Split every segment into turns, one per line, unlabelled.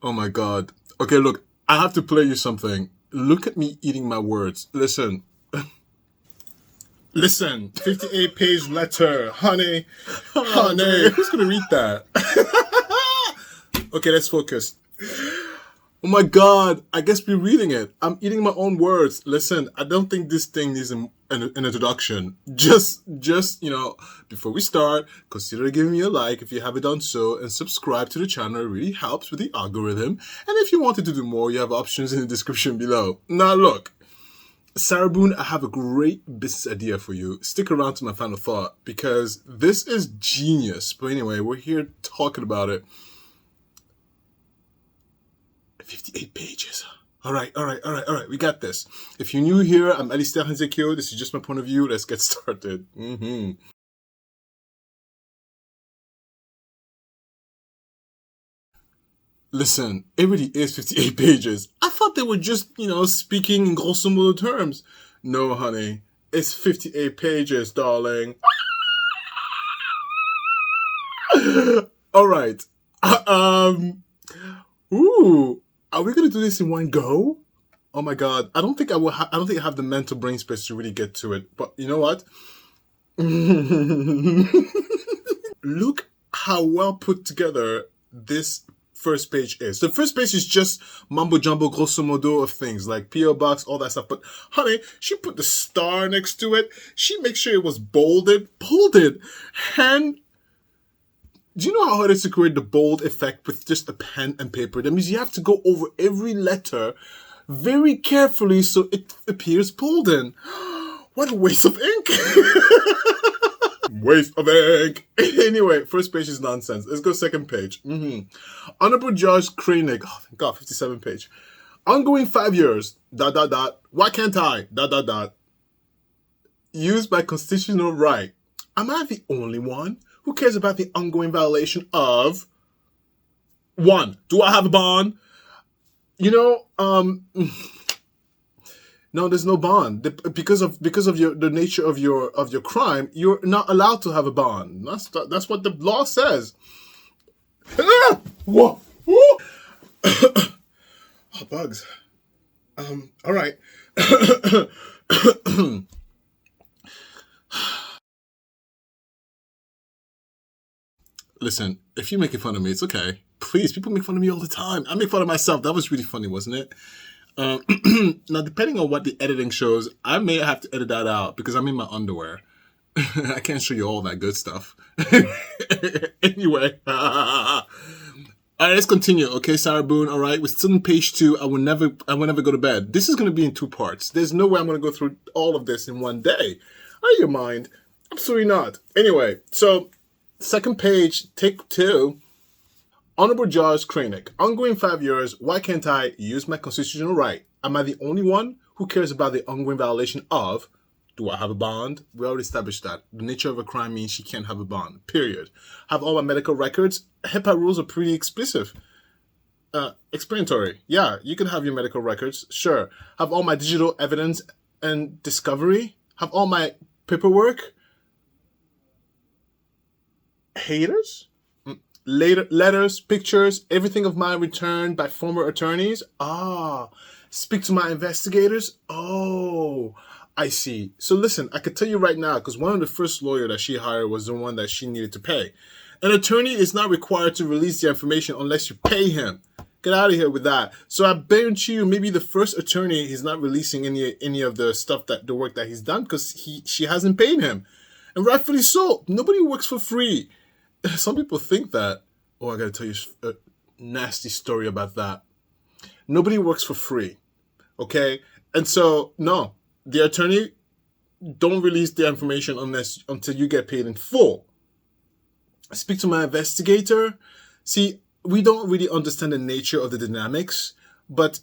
Oh my God. Okay, look, I have to play you something. Look at me eating my words. Listen. Listen, 58-page letter, honey. Honey, who's gonna read that? Okay, let's focus. Oh my God, I guess we're reading it. I'm eating my own words. Listen, I don't think this thing needs an introduction. Before we start, consider giving me a like if you haven't done so, and subscribe to the channel. It really helps with the algorithm. And if you wanted to do more, you have options in the description below. Now look, Sarah Boone, I have a great business idea for you. Stick around to my final thought, because this is genius. But anyway, we're here talking about it. 58 pages. All right. We got this. If you're new here, I'm Alistair Hanzekyo. This is just my point of view. Let's get started. Listen, it really is 58 pages. I thought they were just, speaking in grosso modo terms. No, honey. It's 58 pages, darling. All right. Ooh. Are we gonna do this in one go? Oh my God! I don't think I will. I don't think I have the mental brain space to really get to it. But you know what? Look how well put together this first page is. The first page is just mumbo jumbo, grosso modo of things like PO box, all that stuff. But honey, she put the star next to it. She makes sure it was bolded, hand. Do you know how hard it is to create the bold effect with just a pen and paper? That means you have to go over every letter very carefully so it appears bolden. What a waste of ink. Waste of ink. Anyway, first page is nonsense. Let's go second page. Honorable Judge Kranig. Oh, thank God, 57 page. Ongoing 5 years. ... Why can't I? ... Used by constitutional right. Am I the only one who cares about the ongoing violation of 1? Do I have a bond? No, there's no bond because of the nature of your crime. You're not allowed to have a bond. That's what the law says. Whoa! Oh, bugs. All right. Listen, if you're making fun of me, it's okay. Please, people make fun of me all the time. I make fun of myself. That was really funny, wasn't it? Now, depending on what the editing shows, I may have to edit that out because I'm in my underwear. I can't show you all that good stuff. Anyway. All right, let's continue. Okay, Sarah Boone. All right, we're still on page 2. I will never go to bed. This is going to be in 2 parts. There's no way I'm going to go through all of this in one day. Out of your mind. Absolutely not. Anyway, so second page, take 2. Honorable Judge Kranig. Ongoing 5 years. Why can't I use my constitutional right? Am I the only one who cares about the ongoing violation of? Do I have a bond? We already established that. The nature of a crime means she can't have a bond. Period. Have all my medical records. HIPAA rules are pretty explicit. Explanatory. Yeah, you can have your medical records. Sure. Have all my digital evidence and discovery. Have all my paperwork. Haters? Letters, pictures, everything of mine returned by former attorneys. Speak to my investigators. Oh, I see. So listen, I could tell you right now, because one of the first lawyer that she hired was the one that she needed to pay. An attorney is not required to release the information unless you pay him. Get out of here with that. So I bet you maybe the first attorney is not releasing any of the stuff, the work that he's done, because she hasn't paid him. And rightfully so. Nobody works for free. Some people think that. Oh, I gotta tell you a nasty story about that. Nobody works for free, okay? And so, no, the attorney don't release the information until you get paid in full. Speak to my investigator. See, we don't really understand the nature of the dynamics, but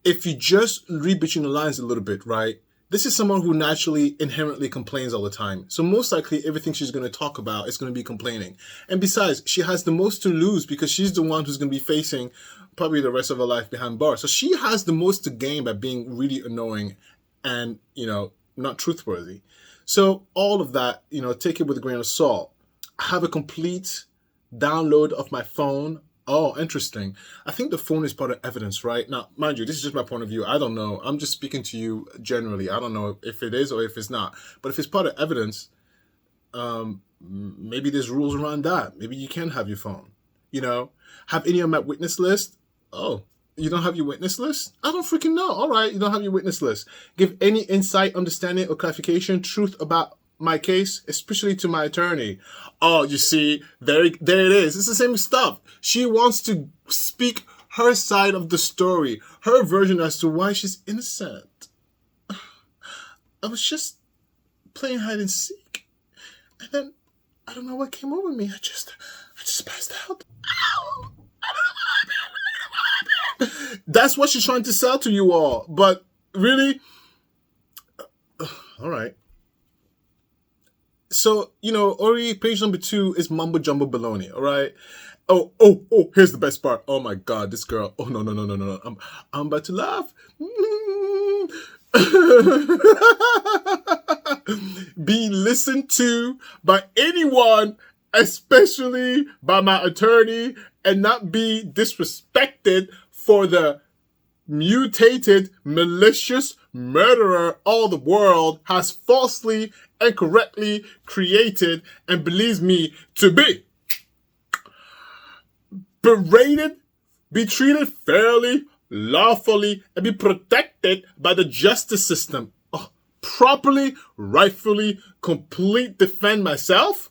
if you just read between the lines a little bit, right? This is someone who naturally, inherently complains all the time. So most likely everything she's going to talk about is going to be complaining. And besides, she has the most to lose because she's the one who's going to be facing probably the rest of her life behind bars. So she has the most to gain by being really annoying and, not truthworthy. So all of that, take it with a grain of salt. I have a complete download of my phone Oh, interesting. I think the phone is part of evidence, right? Now, mind you, this is just my point of view. I don't know. I'm just speaking to you generally. I don't know if it is or if it's not. But if it's part of evidence, maybe there's rules around that. Maybe you can have your phone. You know, have any on my witness list? Oh, you don't have your witness list? I don't freaking know. All right, you don't have your witness list. Give any insight, understanding, or clarification, truth about my case, especially to my attorney. Oh, you see, there it is. It's the same stuff. She wants to speak her side of the story, her version as to why she's innocent. I was just playing hide and seek, and then I don't know what came over me. I just passed out. Ow! That's what she's trying to sell to you all. But really, all right. So, Ori, page number 2 is mumbo jumbo baloney, all right? Oh, here's the best part. Oh my God, this girl. Oh, no. I'm about to laugh. Be listened to by anyone, especially by my attorney, and not be disrespected for the mutated, malicious murderer all the world has falsely and correctly created and believes me to be. Berated, be treated fairly, lawfully, and be protected by the justice system. Oh, properly, rightfully, complete defend myself?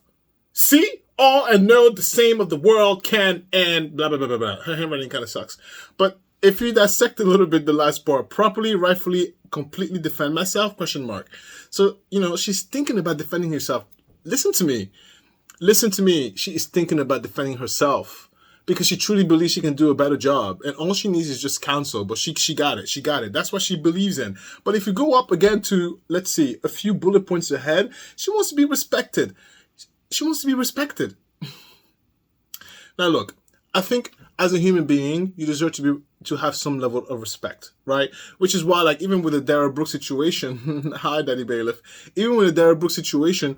See? All and know the same of the world can and blah, blah, blah, blah, blah. Her handwriting kind of sucks. But if you dissect a little bit the last part, properly, rightfully, completely defend myself, ? So, she's thinking about defending herself. Listen to me. She is thinking about defending herself because she truly believes she can do a better job. And all she needs is just counsel. But she got it. She got it. That's what she believes in. But if you go up again to, let's see, a few bullet points ahead, she wants to be respected. Now, look, I think as a human being, you deserve to have some level of respect, right? Which is why, like, even with the Darrell Brooks situation, hi, Daddy Bailiff, even with the Darrell Brooks situation,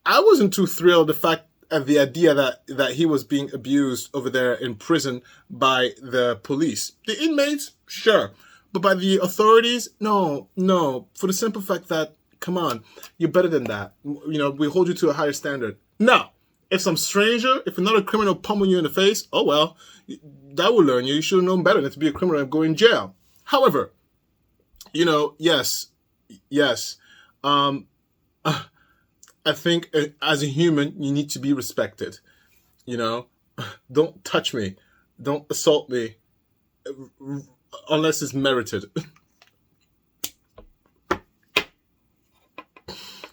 I wasn't too thrilled at the idea that he was being abused over there in prison by the police. The inmates, sure. But by the authorities, no. For the simple fact that, come on, you're better than that. We hold you to a higher standard. No. If some stranger, if another criminal pummel you in the face, oh well, that will learn you. You should have known better than to be a criminal and go in jail. However, yes. I think as a human, you need to be respected. Don't touch me. Don't assault me unless it's merited.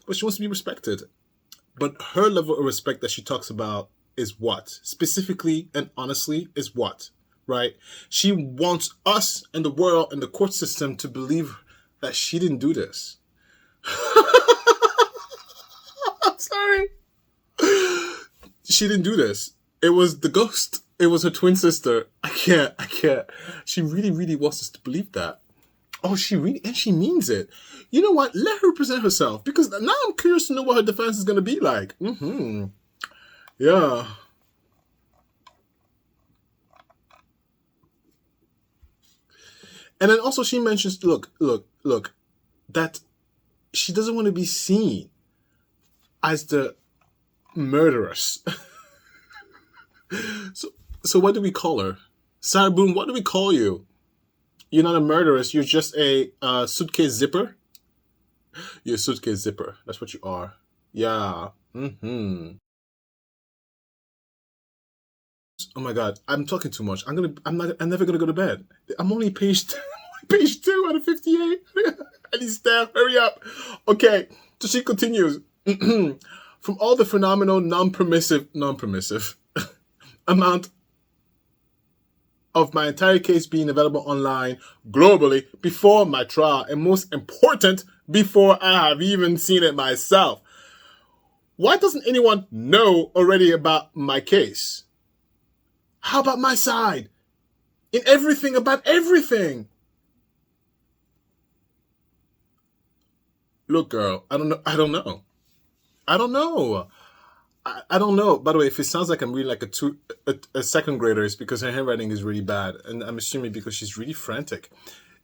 But she wants to be respected. But her level of respect that she talks about is what? Specifically and honestly is what? Right? She wants us and the world and the court system to believe that she didn't do this. I'm sorry. She didn't do this. It was the ghost. It was her twin sister. I can't. She really, really wants us to believe that. Oh, she means it. You know what? Let her present herself, because now I'm curious to know what her defense is going to be like. Yeah. And then also she mentions, look, that she doesn't want to be seen as the murderess. So what do we call her? Sarah Boone, what do we call you? You're not a murderess. You're just a suitcase zipper. You're a suitcase zipper. That's what you are. Yeah. Oh my God, I'm talking too much. I'm never gonna go to bed. I'm only page 2 out of 58. I need staff. Hurry up. Okay. So she continues. From all the phenomenal non-permissive amount of my entire case being available online globally before my trial, and most important, before I have even seen it myself. Why doesn't anyone know already about my case? How about my side? In everything, about everything. Look, girl, I don't know. I don't know. By the way, if it sounds like I'm reading like a second grader, it's because her handwriting is really bad, and I'm assuming because she's really frantic.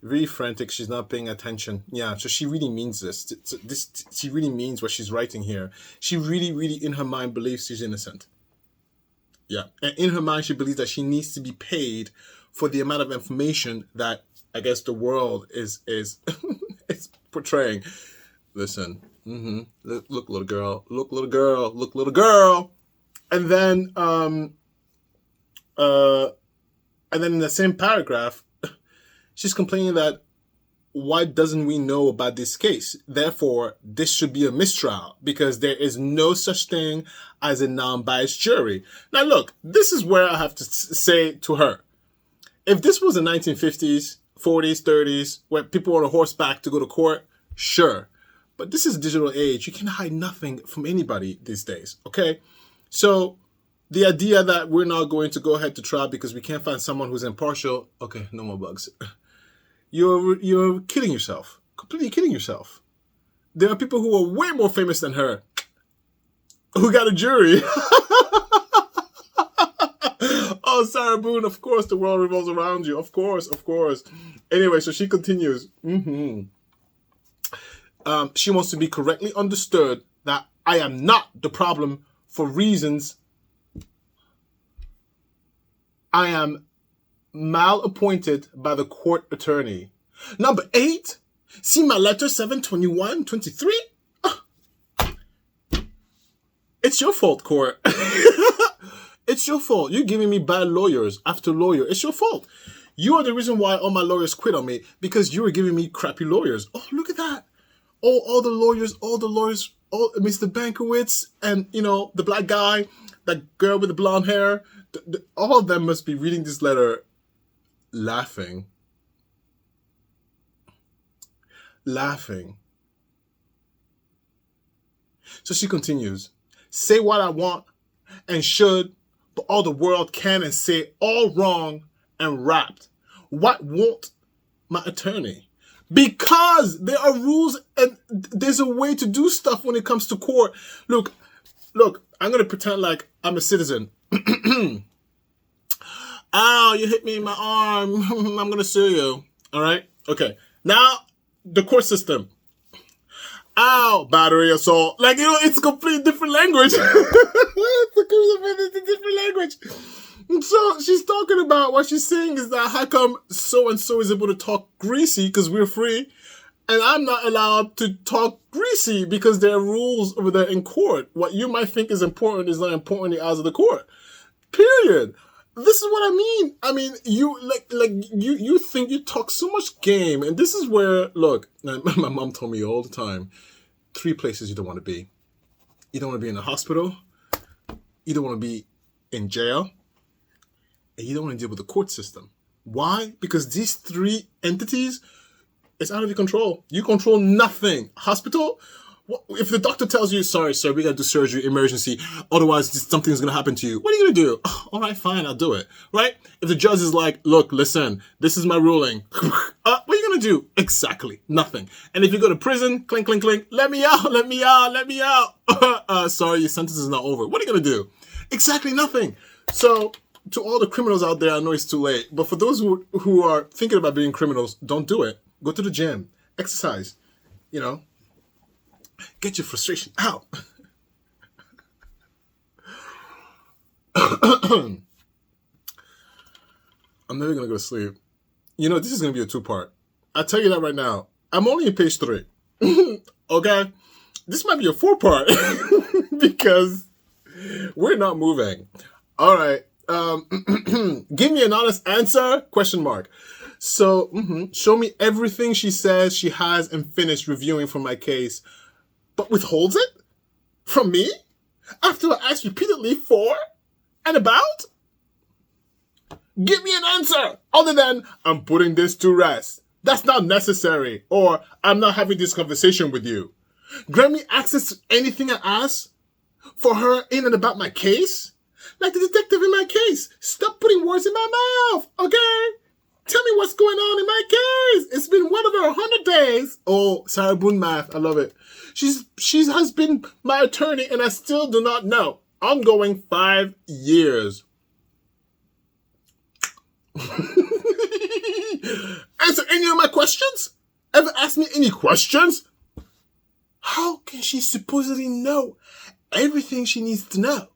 Really frantic. She's not paying attention. Yeah, so she really means this. She really means what she's writing here. She really, really, in her mind, believes she's innocent. Yeah, and in her mind, she believes that she needs to be paid for the amount of information that I guess the world is is portraying. Listen, look, little girl, look, little girl, look, little girl, and then in the same paragraph, she's complaining that why doesn't we know about this case? Therefore, this should be a mistrial because there is no such thing as a non-biased jury. Now, look, this is where I have to say to her, if this was the 1950s, 40s, 30s, where people were on a horseback to go to court, sure. But this is a digital age. You can hide nothing from anybody these days, okay? So the idea that we're not going to go ahead to trial because we can't find someone who's impartial, okay, no more bugs. You're kidding yourself. Completely kidding yourself. There are people who are way more famous than her who got a jury. Oh, Sarah Boone, of course the world revolves around you. Of course, of course. Anyway, so she continues. She wants to be correctly understood that I am not the problem for reasons I am mal-appointed by the court attorney. Number 8, see my letter 7/21/23? It's your fault, court. It's your fault. You're giving me bad lawyers after lawyer. It's your fault. You are the reason why all my lawyers quit on me because you were giving me crappy lawyers. Oh, look at that. All the lawyers, Mr. Bankowitz and, the black guy, that girl with the blonde hair, all of them must be reading this letter laughing. So she continues, say what I want and should, but all the world can and say all wrong and wrapped. What won't my attorney? Because there are rules and there's a way to do stuff when it comes to court. Look, I'm going to pretend like I'm a citizen. Ow, you hit me in my arm. I'm going to sue you. All right? Okay. Now, the court system. Ow, battery, assault. Like, it's a completely different language. It's a different language. So she's talking about what she's saying is that how come so-and-so is able to talk greasy because we're free and I'm not allowed to talk greasy because there are rules over there in court. What you might think is important is not important in the eyes of the court. Period. This is what I mean. I mean, you think you talk so much game, and this is where, look, my mom told me all the time, 3 places you don't want to be. You don't want to be in a hospital, you don't want to be in jail, and you don't want to deal with the court system. Why? Because these 3 entities, it's out of your control. You control nothing. Hospital, if the doctor tells you, sorry, sir, we got to do surgery, emergency, otherwise something's going to happen to you, what are you going to do? Oh, all right, fine, I'll do it, right? If the judge is like, look, listen, this is my ruling, what are you going to do? Exactly, nothing. And if you go to prison, clink, clink, clink, let me out, let me out, let me out. Sorry, your sentence is not over. What are you going to do? Exactly nothing. So to all the criminals out there, I know it's too late, but for those who are thinking about being criminals, don't do it. Go to the gym, exercise, get your frustration out. I'm never going to go to sleep. This is going to be a 2-part. I'll tell you that right now. I'm only on page 3. Okay? This might be a 4-part because we're not moving. All right. Give me an honest answer? ? So, show me everything she says she has and finished reviewing for my case, but withholds it from me after I asked repeatedly for and about? Give me an answer other than I'm putting this to rest. That's not necessary, or I'm not having this conversation with you. Grant me access to anything I ask for her in and about my case? Like the detective in my case. Stop putting words in my mouth, okay? Tell me what's going on in my case. It's been well over 100 days. Oh, Sarah Boone math. I love it. She has been my attorney and I still do not know. ongoing 5 years. Answer any of my questions? Ever ask me any questions? How can she supposedly know everything she needs to know?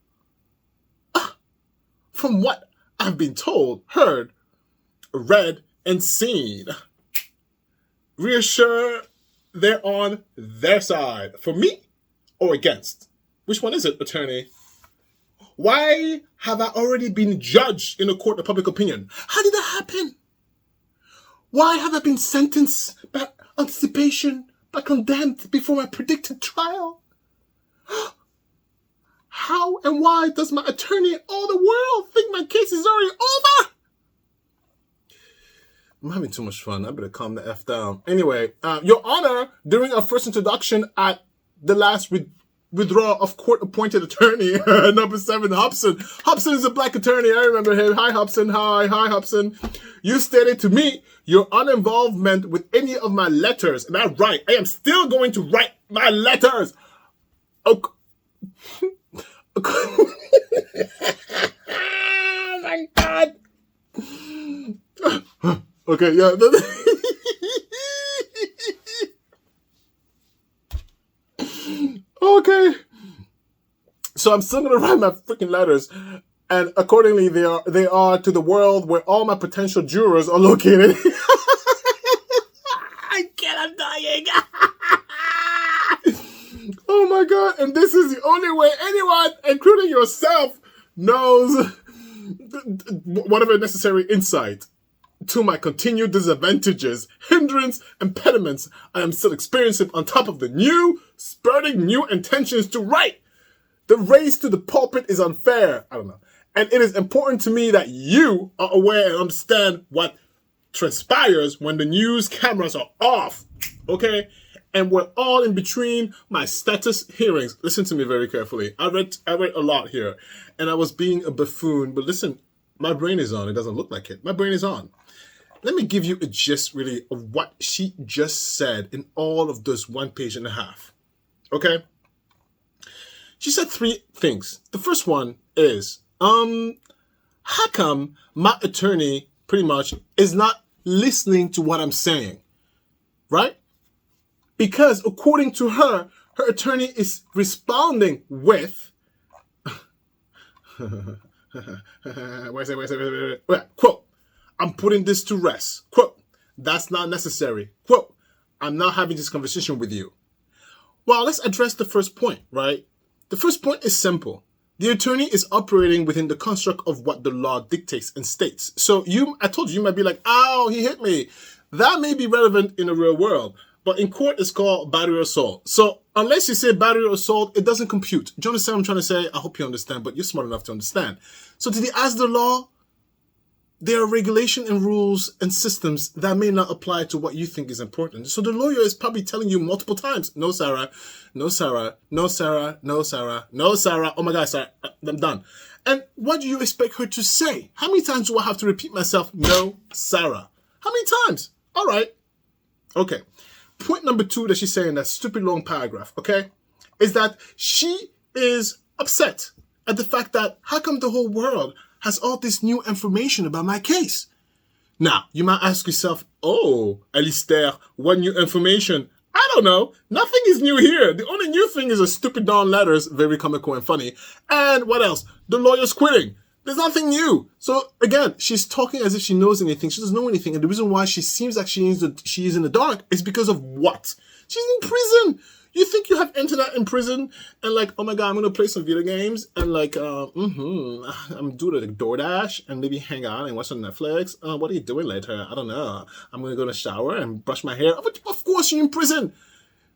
From what I've been told, heard, read, and seen. Reassure they're on their side. For me or against? Which one is it, attorney? Why have I already been judged in a court of public opinion? How did that happen? Why have I been sentenced by anticipation, by condemned before my predicted trial? How and why does my attorney and all the world think my case is already over? I'm having too much fun. I better calm the F down. Anyway, Your Honor, during our first introduction at the last withdrawal of court-appointed attorney, number 7, Hobson. Hobson is a black attorney. I remember him. Hi, Hobson. Hi, Hobson. You stated to me your uninvolvement with any of my letters. And I'm right. I am still going to write my letters. Okay. Oh, my God. Okay, yeah. Okay. So I'm still gonna write my freaking letters, and accordingly, they are to the world where all my potential jurors are located. I can't. I'm dying. Oh my God! And this is the only way anyone, including yourself, knows whatever necessary insight to my continued disadvantages, hindrance, impediments I am still experiencing on top of the spurting new intentions to write. The race to the pulpit is unfair. I don't know. And it is important to me that you are aware and understand what transpires when the news cameras are off. Okay? And we're all in between my status hearings. Listen to me very carefully. I read a lot here, and I was being a buffoon, but listen, my brain is on. It doesn't look like it. My brain is on. Let me give you a gist, really, of what she just said in all of this 1.5 pages. Okay? She said 3 things. The first one is, how come my attorney, pretty much, is not listening to what I'm saying? Right? Because, according to her, her attorney is responding with, wait, quote, I'm putting this to rest. Quote, that's not necessary. Quote, I'm not having this conversation with you. Well, let's address the first point, right? The first point is simple. The attorney is operating within the construct of what the law dictates and states. So I told you might be like, ow, he hit me. That may be relevant in the real world, but in court it's called battery or assault. So unless you say battery or assault, it doesn't compute. Do you understand what I'm trying to say? I hope you understand, but you're smart enough to understand. So to the as the law, there are regulations and rules and systems that may not apply to what you think is important. So the lawyer is probably telling you multiple times, no, Sarah, no, Sarah, no, Sarah, no, Sarah, no, Sarah. Oh my God, Sarah, I'm done. And what do you expect her to say? How many times do I have to repeat myself? No, Sarah. How many times? All right. Okay. Point number 2 that she's saying in that stupid long paragraph, okay, is that she is upset at the fact that how come the whole world has all this new information about my case? Now, you might ask yourself, oh, Alistair, what new information? I don't know. Nothing is new here. The only new thing is a stupid darn letters, very comical and funny. And what else? The lawyer's quitting. There's nothing new. So again, she's talking as if she knows anything. She doesn't know anything. And the reason why she seems like she is in the dark is because of what? She's in prison. You think you have internet in prison and like, oh my God, I'm going to play some video games and like, I'm doing a DoorDash and maybe hang out and watch some Netflix. What are you doing later? I don't know. I'm going to go in the shower and brush my hair. But of course you're in prison.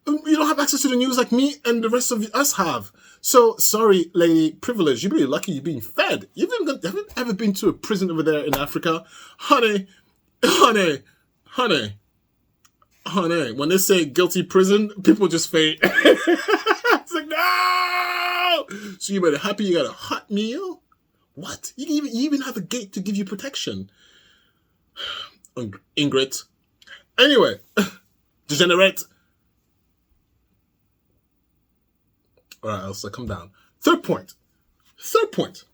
You don't have access to the news like me and the rest of us have. So, sorry, lady, privilege. You're really lucky you're being fed. You haven't ever been to a prison over there in Africa? Honey, when they say guilty prison, people just faint. It's like, no! So you better happy you got a hot meal? What? You even have a gate to give you protection. Ingrid. Anyway, degenerate. All right, Elsa, come down. Third point. Third point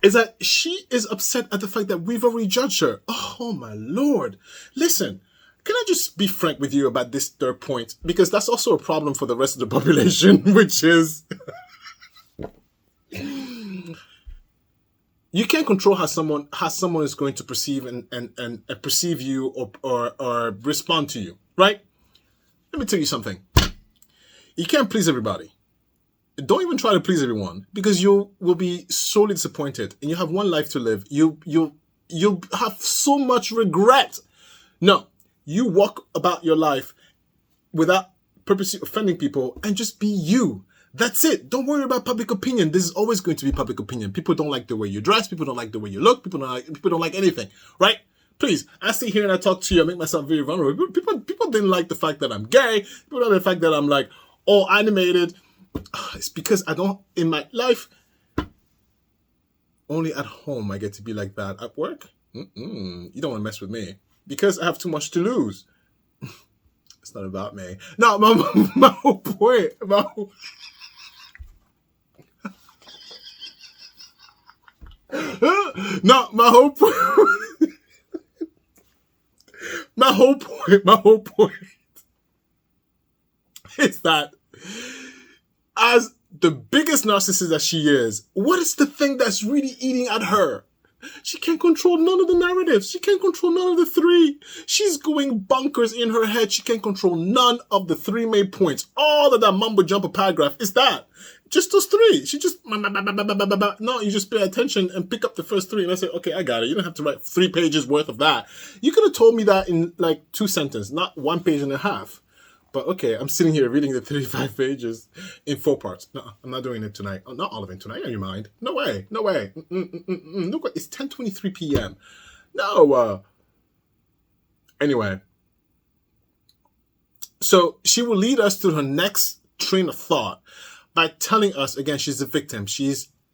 is that she is upset at the fact that we've already judged her. Oh my Lord. Listen, can I just be frank with you about this third point? Because that's also a problem for the rest of the population, which is you can't control how someone is going to perceive and perceive you or respond to you, right? Let me tell you something. You can't please everybody. Don't even try to please everyone, because you will be sorely disappointed and you have one life to live. You'll have so much regret. No, you walk about your life without purposely offending people and just be you. That's it. Don't worry about public opinion. This is always going to be public opinion. People don't like the way you dress. People don't like the way you look. People don't like anything, right? Please, I sit here and I talk to you. I make myself very vulnerable. People didn't like the fact that I'm gay. People don't like the fact that I'm like all animated. It's because I don't, in my life, only at home I get to be like that. At work, you don't want to mess with me because I have too much to lose. It's not about me. No, my whole point. No, my whole point. My whole point is that as the biggest narcissist that she is, what is the thing that's really eating at her? She can't control none of the narratives. She can't control none of the three. She's going bonkers in her head. She can't control none of the three main points. All of that mumbo jumbo paragraph is that. Just those three. She just, no, you just pay attention and pick up the first three. And I say, okay, I got it. You don't have to write 3 pages worth of that. You could have told me that in like 2 sentences, not 1.5 pages. But okay, I'm sitting here reading the 35 pages in 4 parts. No, I'm not doing it tonight. Oh, not all of it tonight. In your mind? No way. No way. Look, it's 10:23 p.m. No. Anyway, so she will lead us to her next train of thought by telling us again she's a victim.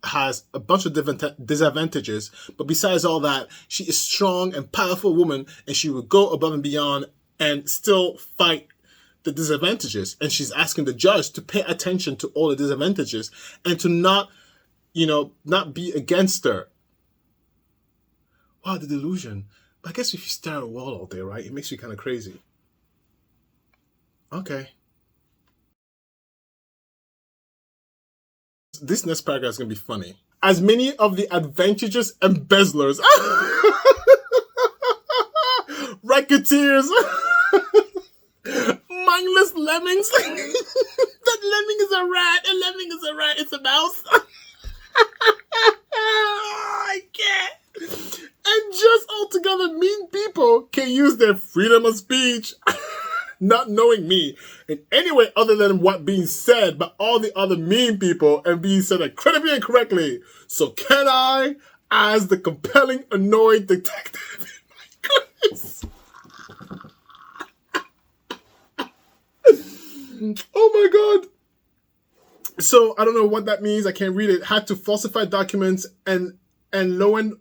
Has a bunch of disadvantages, but besides all that, she is strong and powerful woman, and she will go above and beyond and still fight the disadvantages. And she's asking the judge to pay attention to all the disadvantages and to not be against her. Wow, the delusion. But I guess if you stare at a wall all day, right, it makes you kind of crazy. Okay. This next paragraph is going to be funny. As many of the advantageous embezzlers, racketeers, mindless lemmings. That lemming is a rat. A lemming is a rat. It's a mouse. I can't. And just altogether mean people can use their freedom of speech, not knowing me in any way other than what being said by all the other mean people and being said incredibly incorrectly. So can I, as the compelling, annoyed detective? My goodness. Oh my God. So I don't know what that means. I can't read it. Had to falsify documents and Lowen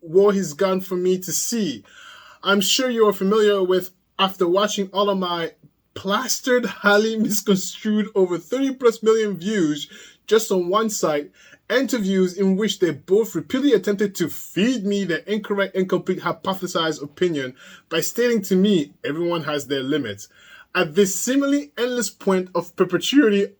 wore his gun for me to see. I'm sure you are familiar with, after watching all of my plastered, highly misconstrued, over 30+ million views just on one site, interviews in which they both repeatedly attempted to feed me their incorrect, incomplete, hypothesized opinion by stating to me, everyone has their limits. At this seemingly endless point of perpetuity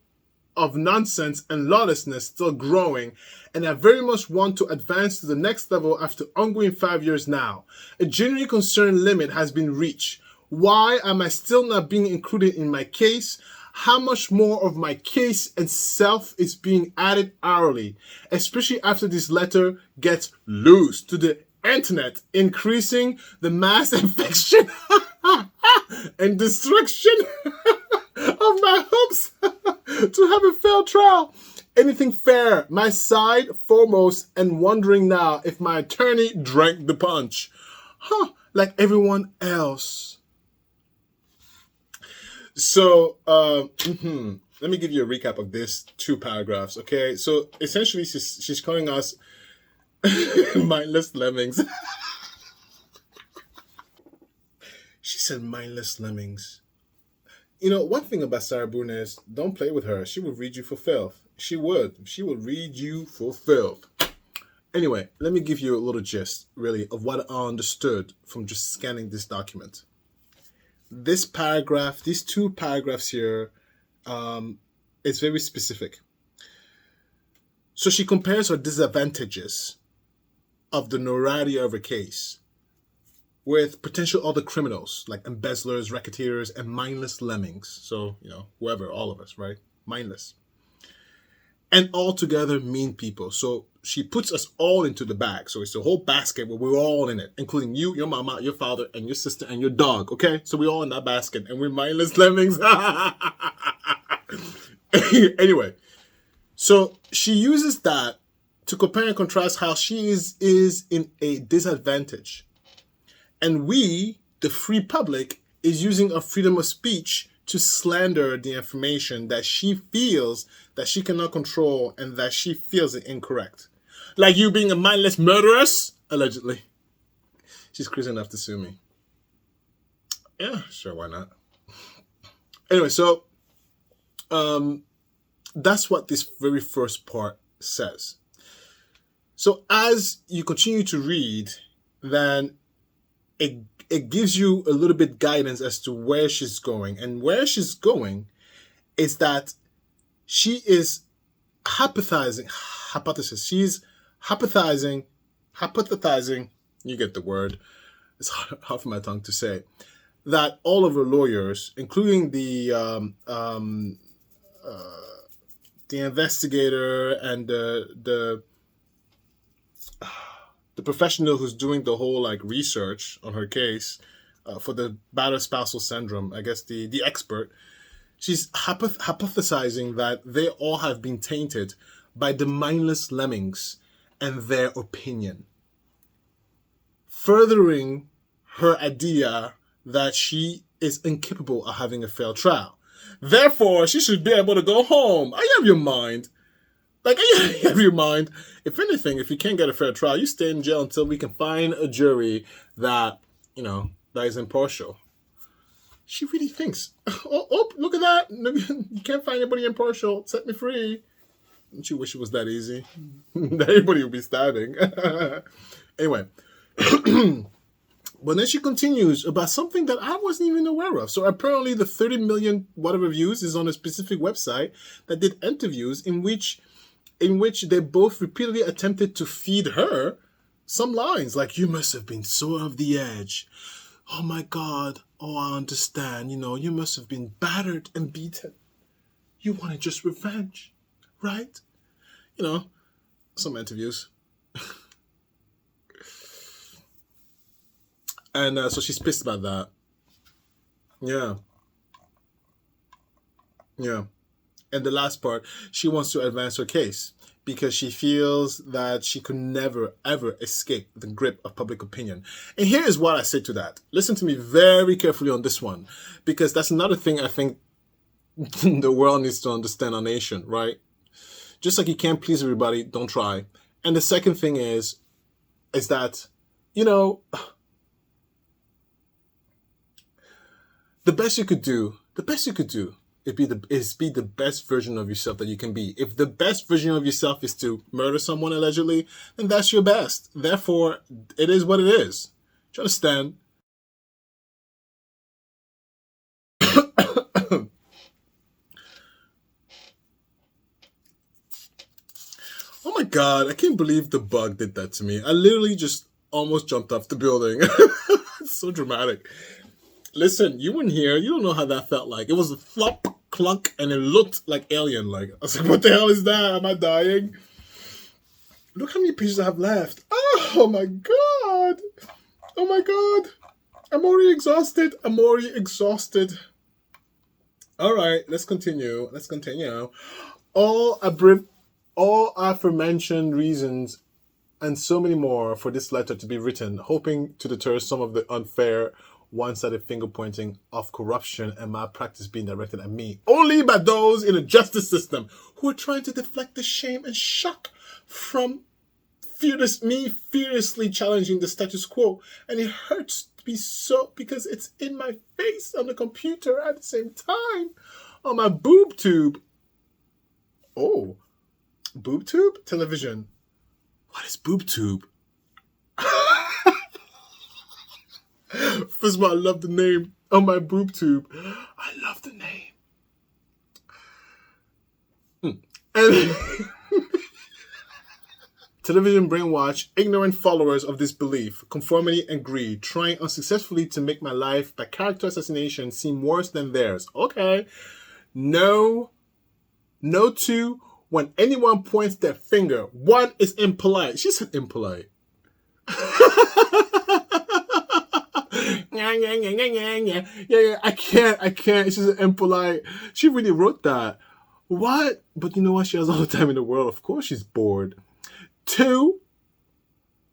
of nonsense and lawlessness still growing, and I very much want to advance to the next level after ongoing 5 years now. A genuinely concerned limit has been reached. Why am I still not being included in my case? How much more of my case and self is being added hourly, especially after this letter gets loose to the internet, increasing the mass infection and destruction of my hopes to have a fair trial. Anything fair, my side foremost, and wondering now if my attorney drank the punch. Like everyone else. So, let me give you a recap of this 2 paragraphs, okay? So, essentially, she's calling us mindless lemmings. She said mindless lemmings. You know, one thing about Sarah Boone is don't play with her. She will read you for filth. She would. She would read you for filth. Anyway, let me give you a little gist, really, of what I understood from just scanning this document. This paragraph, these 2 paragraphs here, is very specific. So she compares her disadvantages of the notoriety of her case with potential other criminals like embezzlers, racketeers, and mindless lemmings. So, you know, whoever, all of us, right? Mindless. And altogether mean people. So she puts us all into the bag. So it's a whole basket where we're all in it, including you, your mama, your father, and your sister, and your dog, okay? So we're all in that basket, and we're mindless lemmings. Anyway, so she uses that to compare and contrast how she is in a disadvantage. And we, the free public, is using our freedom of speech to slander the information that she feels that she cannot control and that she feels it incorrect. Like you being a mindless murderess, allegedly. She's crazy enough to sue me. Yeah, sure, why not? Anyway, so that's what this very first part says. So as you continue to read, then it gives you a little bit guidance as to where she's going. And where she's going is that she is hypothesizing, she's hypothesizing, you get the word, it's hard for my tongue to say, that all of her lawyers, including the investigator and the professional who's doing the whole like research on her case for the battered spousal syndrome, I guess the expert, she's hypothesizing that they all have been tainted by the mindless lemmings and their opinion, furthering her idea that she is incapable of having a fair trial. Therefore, she should be able to go home. I have your mind. Like, I have your mind. If anything, if you can't get a fair trial, you stay in jail until we can find a jury that, you know, that is impartial. She really thinks, oh, look at that. You can't find anybody impartial. Set me free. Don't you wish it was that easy? Everybody would be stabbing. Anyway. But then she continues about something that I wasn't even aware of. So apparently the 30 million whatever views is on a specific website that did interviews in which they both repeatedly attempted to feed her some lines like, you must have been so off the edge. Oh my God. Oh, I understand. You know, you must have been battered and beaten. You wanted just revenge, right? You know, some interviews. And so she's pissed about that. Yeah. Yeah. And the last part, she wants to advance her case because she feels that she could never, ever escape the grip of public opinion. And here is what I say to that. Listen to me very carefully on this one, because that's another thing I think the world needs to understand, our nation, right? Just like you can't please everybody, don't try. And the second thing is that, you know, the best you could do is be the best version of yourself that you can be. If the best version of yourself is to murder someone allegedly, then that's your best. Therefore, it is what it is. Do you understand? Oh my God, I can't believe the bug did that to me. I literally just almost jumped off the building. It's so dramatic. Listen, you weren't here. You don't know how that felt like. It was a flop, clunk, and it looked like alien-like. I was like, what the hell is that? Am I dying? Look how many pages I have left. Oh my God. Oh my God. I'm already exhausted. All right, let's continue. All aforementioned reasons and so many more for this letter to be written, hoping to deter some of the unfair one-sided finger-pointing of corruption and malpractice being directed at me, only by those in the justice system who are trying to deflect the shame and shock from fiercely challenging the status quo, and it hurts to be so because it's in my face on the computer at the same time on my boob tube. Oh, boob tube television. What is boob tube? First of all, I love the name on my boob tube. I love the name. And television brainwash ignorant followers of this belief, conformity, and greed, trying unsuccessfully to make my life by character assassination seem worse than theirs. Okay. No to when anyone points their finger. One is impolite. She said impolite. Yeah, I can't. It's just impolite. She really wrote that. What? But you know what? She has all the time in the world. Of course she's bored. 2,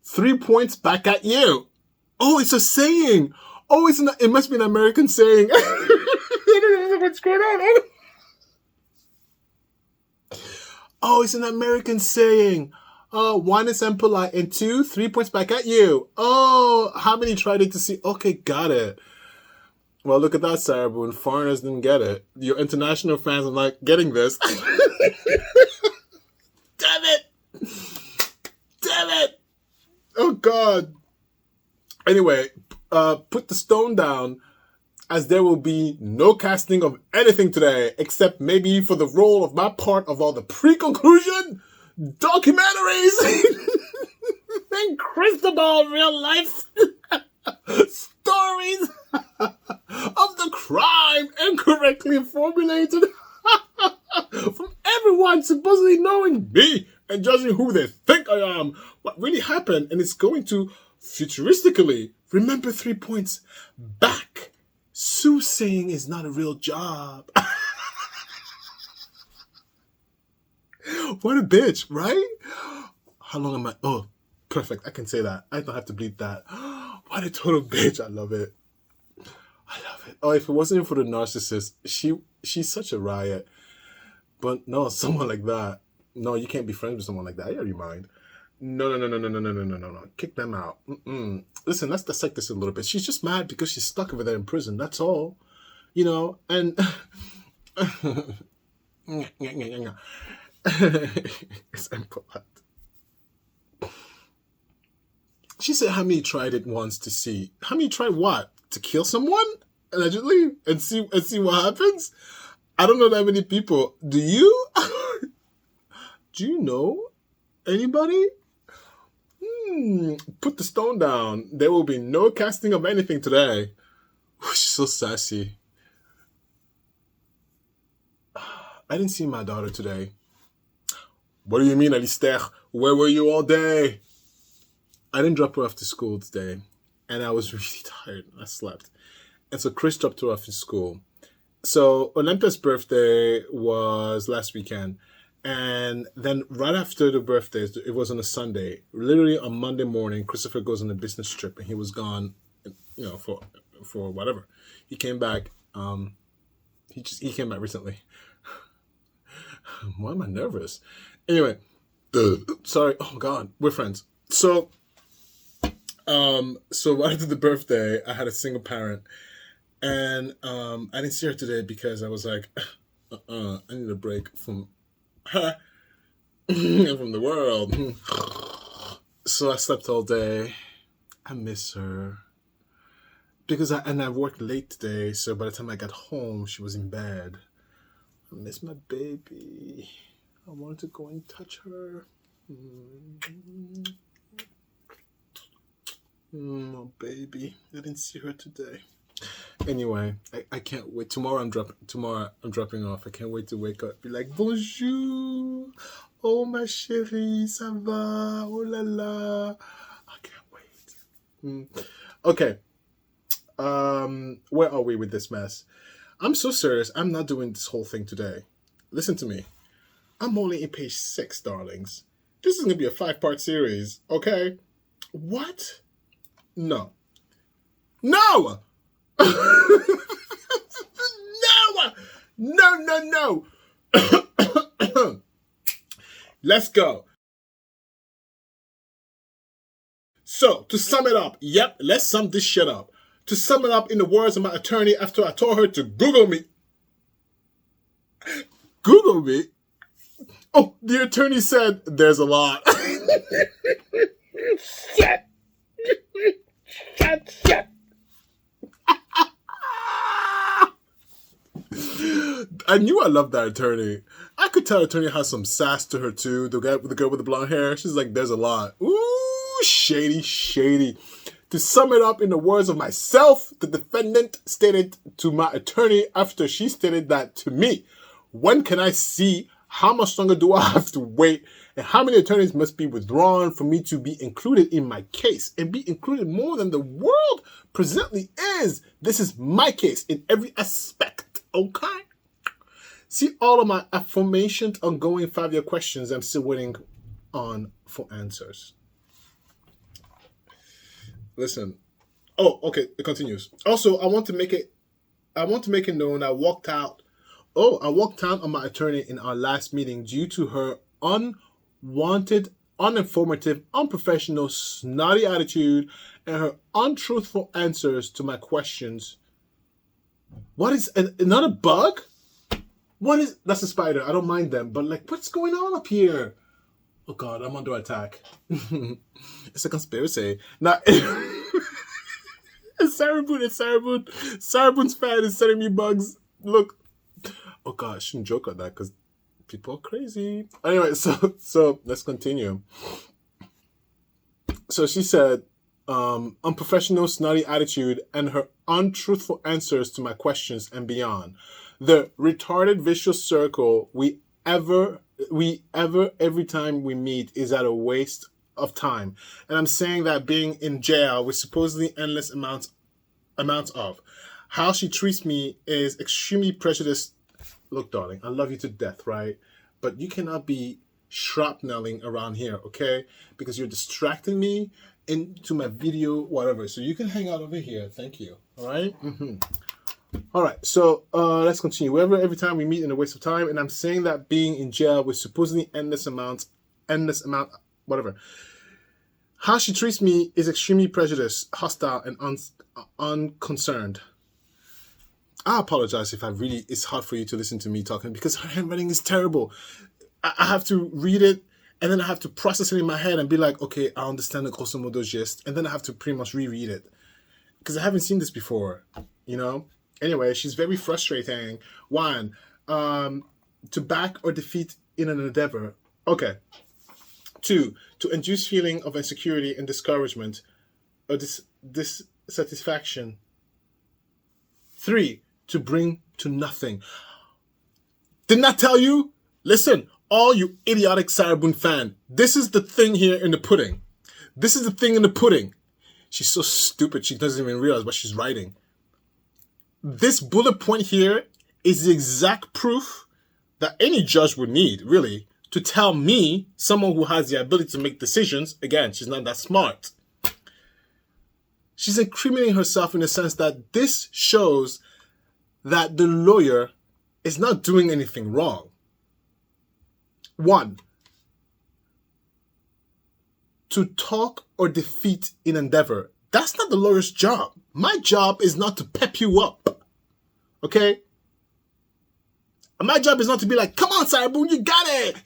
3 points back at you. Oh, it's a saying. Oh, it must be an American saying. I don't know what's going on. Oh, it's an American saying. Oh, 1 is impolite, and 2, 3 points back at you. Oh, how many tried it to see? Okay, got it. Well, look at that, Sarah Boone. Foreigners didn't get it. Your international fans are not getting this. Damn it. Oh, God. Anyway, put the stone down, as there will be no casting of anything today, except maybe for the role of my part of all the pre-conclusion documentaries and Cristobal real life stories of the crime incorrectly formulated from everyone supposedly knowing me and judging who they think I am, what really happened, and it's going to futuristically remember 3 points back. Soothsaying is not a real job. What a bitch, right? How long am I? Oh, perfect. I can say that. I don't have to bleep that. What a total bitch. I love it. Oh, if it wasn't for the narcissist, she's such a riot. But no, someone like that. No, you can't be friends with someone like that. I already mind. No. Kick them out. Listen, let's dissect this a little bit. She's just mad because she's stuck over there in prison. That's all. You know, and it's impolite. She said how many tried it once to see. How many tried what? To kill someone? Allegedly? And see what happens? I don't know that many people. Do you? Do you know anybody? Put the stone down. There will be no casting of anything today. She's so sassy. I didn't see my daughter today. What do you mean, Alistair? Where were you all day? I didn't drop her off to school today. And I was really tired. I slept. And so Chris dropped her off to school. So Olympia's birthday was last weekend. And then right after the birthday, it was on a Sunday. Literally on Monday morning, Christopher goes on a business trip. And he was gone, you know, for whatever. He came back. He came back recently. Why am I nervous? Anyway, sorry. Oh God, we're friends. So right after the birthday, I had a single parent, and I didn't see her today because I was like, I need a break from her and from the world. So I slept all day. I miss her because I worked late today. So by the time I got home, she was in bed. I miss my baby. I wanted to go and touch her. Oh, baby. I didn't see her today. Anyway, I can't wait. Tomorrow I'm dropping off. I can't wait to wake up. Be like, bonjour. Oh, ma chérie, ça va? Oh la la. I can't wait. Okay. Where are we with this mess? I'm so serious. I'm not doing this whole thing today. Listen to me. I'm only in page 6, darlings. This is going to be a 5-part series, okay? What? No. No! No! Let's go. So, to sum it up, yep, let's sum this shit up. To sum it up in the words of my attorney after I told her to Google me. Google me? Oh, the attorney said there's a lot. Shit. Shit. I knew I loved that attorney. I could tell the attorney has some sass to her too. The girl with the blonde hair. She's like, there's a lot. Ooh, shady, shady. To sum it up in the words of myself, the defendant stated to my attorney after she stated that to me. When can I see? How much longer do I have to wait? And how many attorneys must be withdrawn for me to be included in my case and be included more than the world presently is? This is my case in every aspect, okay? See all of my aforementioned ongoing 5-year questions I'm still waiting on for answers. Listen. Oh, okay, it continues. Also, I want to make it known I walked out on my attorney in our last meeting due to her unwanted, uninformative, unprofessional, snotty attitude and her untruthful answers to my questions. What is another bug? That's a spider. I don't mind them, but like, what's going on up here? Oh God, I'm under attack. It's a conspiracy. Now, it's Sarah Boone fan is sending me bugs. Look. Oh God, I shouldn't joke on that because people are crazy. Anyway, so let's continue. So she said, unprofessional, snotty attitude and her untruthful answers to my questions and beyond. The retarded vicious circle every time we meet is at a waste of time. And I'm saying that being in jail with supposedly endless amounts of. How she treats me is extremely prejudiced. Look, darling, I love you to death, right? But you cannot be shrapneling around here, okay? Because you're distracting me into my video, whatever. So you can hang out over here. Thank you. All right? Mm-hmm. All right. So let's continue. Every time we meet in a waste of time, and I'm saying that being in jail with supposedly endless amount, whatever. How she treats me is extremely prejudiced, hostile, and unconcerned. I apologize if it's hard for you to listen to me talking because her handwriting is terrible. I have to read it and then I have to process it in my head and be like, okay, I understand the grosso modo gist. And then I have to pretty much reread it because I haven't seen this before, you know? Anyway, she's very frustrating. 1, to back or defeat in an endeavor. Okay. 2, to induce feeling of insecurity and discouragement or dissatisfaction. 3, to bring to nothing. Didn't I tell you? Listen, all you idiotic Sarah Boone fan, this is the thing here in the pudding. This is the thing in the pudding. She's so stupid, she doesn't even realize what she's writing. This bullet point here is the exact proof that any judge would need, really, to tell me, someone who has the ability to make decisions, again, she's not that smart. She's incriminating herself in the sense that this shows that the lawyer is not doing anything wrong. 1, to talk or defeat in endeavor. That's not the lawyer's job. My job is not to pep you up. Okay? My job is not to be like, come on, Sarah Boone, you got it.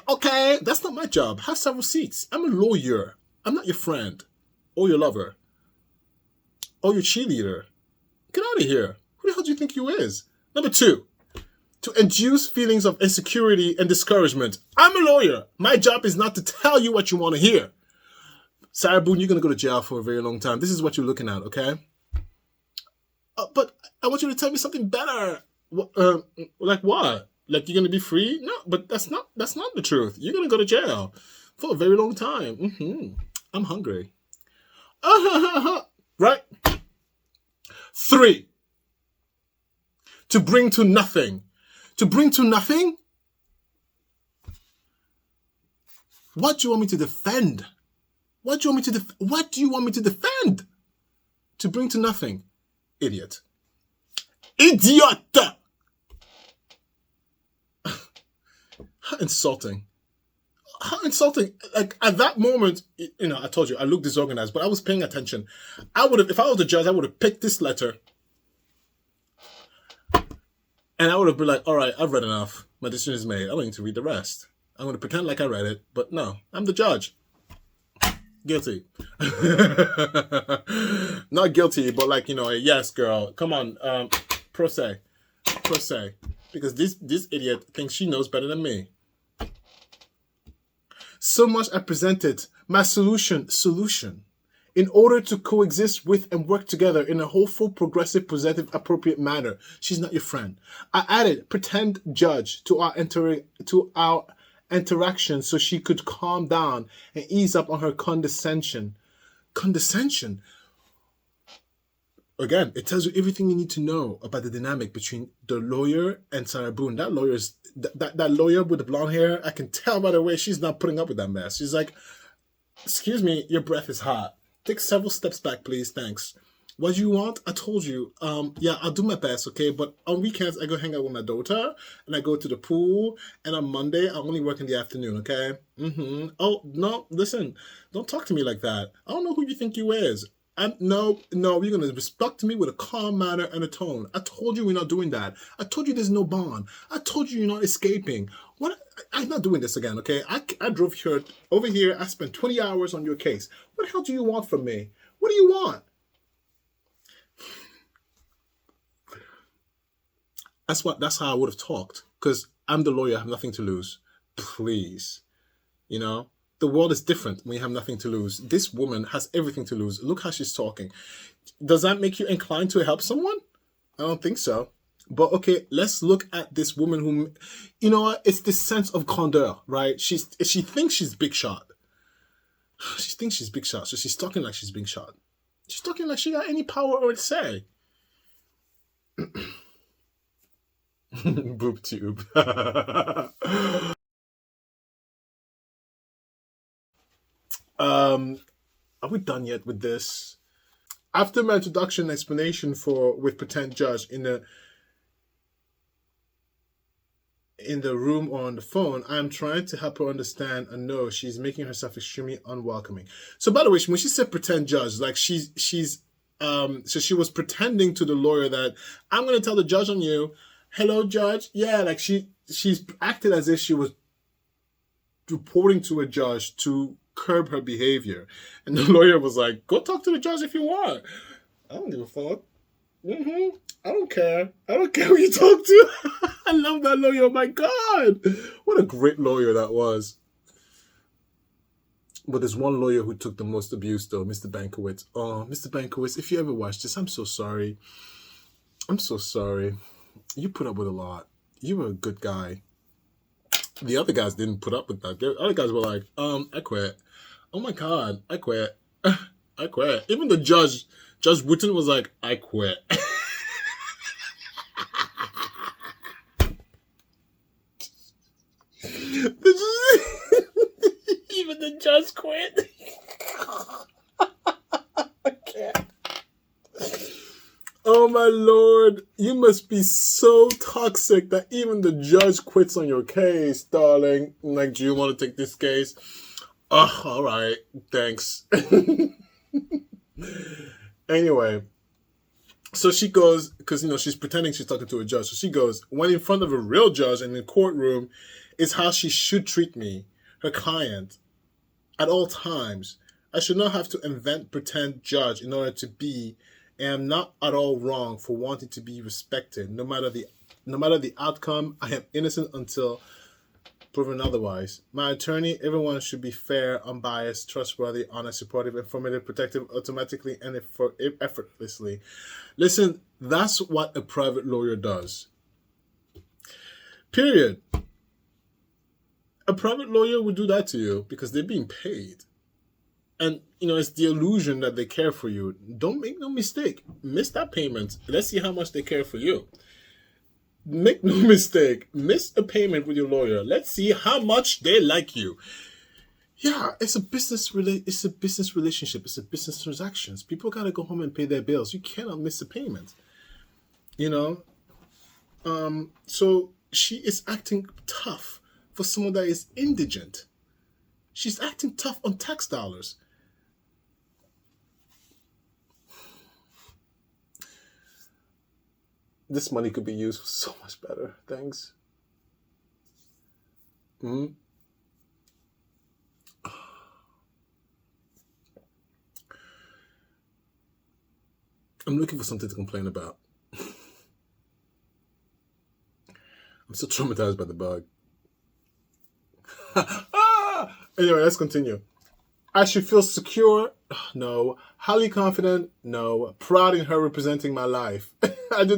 Okay? That's not my job. Have several seats. I'm a lawyer. I'm not your friend or your lover or your cheerleader. Get out of here. Who the hell do you think you is? Number 2, to induce feelings of insecurity and discouragement. I'm a lawyer. My job is not to tell you what you want to hear. Sarah Boone, you're going to go to jail for a very long time. This is what you're looking at, okay? But I want you to tell me something better. Like what? Like you're going to be free? No, but that's not the truth. You're going to go to jail for a very long time. Mm-hmm. I'm hungry. Right? 3, to bring to nothing. To bring to nothing? What do you want me to defend? What do you want me to defend? To bring to nothing. Idiot. Idiot! How insulting. How insulting. Like, at that moment, you know, I told you, I looked disorganized, but I was paying attention. I would have, if I was the judge, I would have picked this letter and I would have been like, all right, I've read enough. My decision is made. I don't need to read the rest. I'm going to pretend like I read it, but no, I'm the judge. Guilty. Not guilty, but like, you know, yes, girl, come on, pro se. Pro se. Because this idiot thinks she knows better than me. So much I presented. My solution. In order to coexist with and work together in a hopeful, progressive, positive, appropriate manner. She's not your friend. I added pretend judge to our interaction so she could calm down and ease up on her condescension. Condescension? Again, it tells you everything you need to know about the dynamic between the lawyer and Sarah Boone. That lawyer's that lawyer with the blonde hair, I can tell by the way she's not putting up with that mess. She's like, excuse me, your breath is hot. Take several steps back, please. Thanks. What do you want? I told you. Yeah, I'll do my best, okay? But on weekends, I go hang out with my daughter, and I go to the pool, and on Monday, I only work in the afternoon, okay? Oh, no, listen. Don't talk to me like that. I don't know who you think you is. No, you're going to respect me with a calm manner and a tone. I told you we're not doing that. I told you there's no bond. I told you you're not escaping. What? I'm not doing this again, okay? I drove over here. I spent 20 hours on your case. What the hell do you want from me? What do you want? That's how I would have talked. Because I'm the lawyer. I have nothing to lose. Please. You know? The world is different when you have nothing to lose. This woman has everything to lose. Look how she's talking. Does that make you inclined to help someone? I don't think so. But okay, let's look at this woman who, you know what? It's this sense of grandeur, right? She thinks she's big shot. She thinks she's big shot, so she's talking like she's big shot. She's talking like she got any power or say. Boob tube. Are we done yet with this? After my introduction and explanation with pretend judge in the room or on the phone, I'm trying to help her understand and know she's making herself extremely unwelcoming. So by the way, when she said pretend judge, like so she was pretending to the lawyer that I'm going to tell the judge on you. Hello, judge. Yeah, like she's acted as if she was reporting to a judge to curb her behavior. And the lawyer was like, go talk to the judge if you want. I don't give a fuck. I don't care. I don't care who you talk to. I love that lawyer. Oh my God. What a great lawyer that was. But there's one lawyer who took the most abuse though, Mr. Bankowitz. Oh, Mr. Bankowitz, if you ever watch this, I'm so sorry. I'm so sorry. You put up with a lot. You were a good guy. The other guys didn't put up with that. The other guys were like, I quit. Oh my God, I quit. I quit. Even the Judge Wooten was like, I quit. Even the judge quit. I can't. Oh my Lord, you must be so toxic that even the judge quits on your case, darling. Like, do you want to take this case? Oh, all right, thanks. Anyway, so she goes, because, you know, she's pretending she's talking to a judge. So she goes, when in front of a real judge in the courtroom is how she should treat me, her client, at all times. I should not have to invent pretend judge in order to be, and I'm not at all wrong for wanting to be respected. No matter the outcome, I am innocent until proven otherwise. My attorney, everyone should be fair, unbiased, trustworthy, honest, supportive, informative, protective, automatically, and effortlessly. Listen, that's what a private lawyer does. Period. A private lawyer would do that to you because they're being paid. And, you know, it's the illusion that they care for you. Don't make no mistake. Miss that payment. Let's see how much they care for you. Make no mistake. Miss a payment with your lawyer. Let's see how much they like you. Yeah, it's a business relationship. It's a business transactions. People got to go home and pay their bills. You cannot miss a payment. You know? So she is acting tough for someone that is indigent. She's acting tough on tax dollars. This money could be used for so much better things. I'm looking for something to complain about. I'm so traumatized by the bug. Anyway, let's continue. I should feel secure. No. Highly confident. No. Proud in her representing my life. I do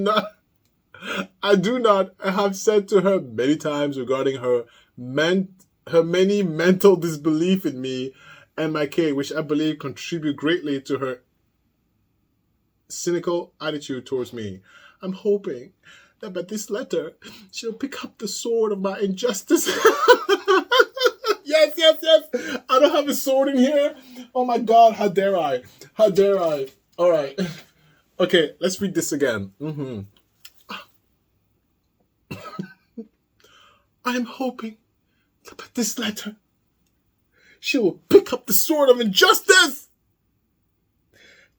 not have said to her many times regarding her many mental disbelief in me and my case, which I believe contribute greatly to her cynical attitude towards me. I'm hoping that by this letter, she'll pick up the sword of my injustice. Yes. I don't have a sword in here. Oh my God, how dare I? How dare I? All right. Okay, let's read this again. I am hoping that by this letter, she will pick up the sword of injustice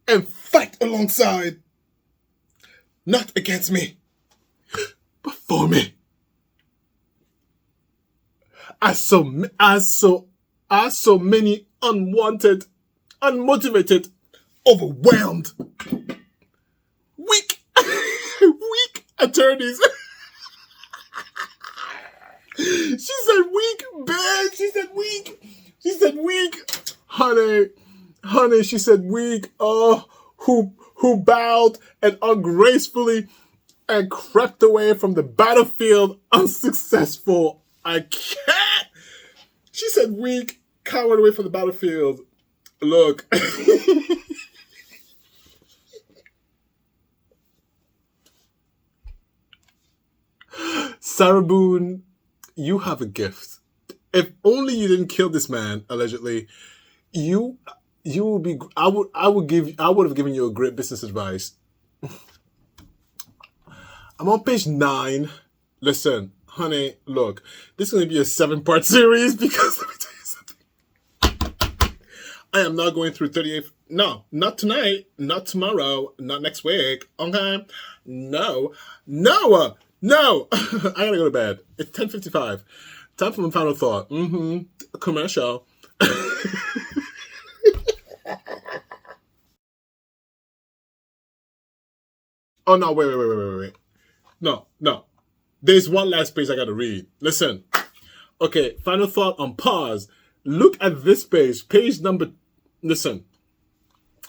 and fight alongside, not against me, but for me. As so many unwanted, unmotivated, overwhelmed, weak attorneys. She said weak, bitch. She said weak. She said weak. Honey, she said weak. Oh, who bowed and ungracefully and crept away from the battlefield unsuccessful. I can't. She said weak, cowered away from the battlefield. Look. Sarah Boone, you have a gift. If only you didn't kill this man, allegedly, you will be. I would have given you a great business advice. I'm on page 9. Listen, honey, look, this is going to be a 7-part series because let me tell you something. I am not going through 38. No, not tonight, not tomorrow, not next week. Okay, no. I gotta go to bed. It's 10:55. Time for my final thought. Commercial. Oh no! Wait. No. There's one last page I gotta read. Listen. Okay, final thought on pause. Look at this page. Page number. Listen.